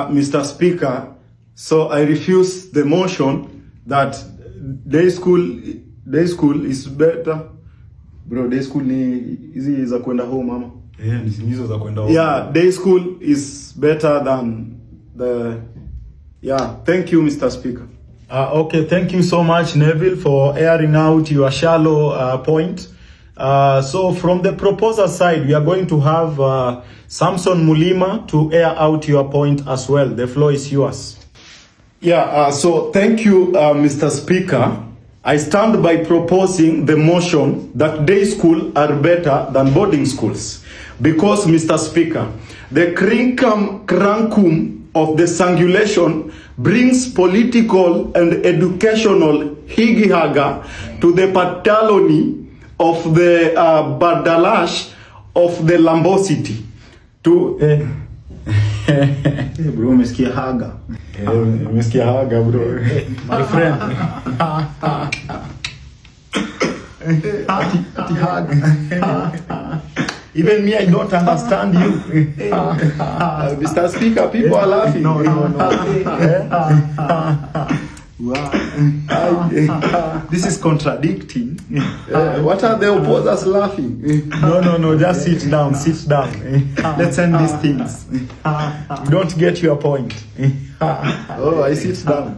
Mr. Speaker, so I refuse the motion that day school is better. Bro, day school ni hizi za kwenda home mama. Ni hizo za kwenda home. Yeah, day school is better than the... Yeah, thank you, Mr. Speaker. Okay, thank you so much, Neville, for airing out your shallow point. So from the proposer side, we are going to have Samson Mulima to air out your point as well. The floor is yours. Yeah, so thank you, Mr. Speaker. I stand by proposing the motion that day school are better than boarding schools. Because, Mr. Speaker, the crankum of the sangulation brings political and educational higihaga to the patalony of the badalash of the lambosity. To bro, umesikia haga. Umesikia haga, bro. My friend. Ati haga. Even me, I don't understand you. Mr. Speaker, people are laughing. No. Wow. This is contradicting. What are the opposers laughing? No, just sit down. Let's end these things. You don't get your point. Oh, I sit down.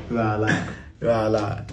Voila.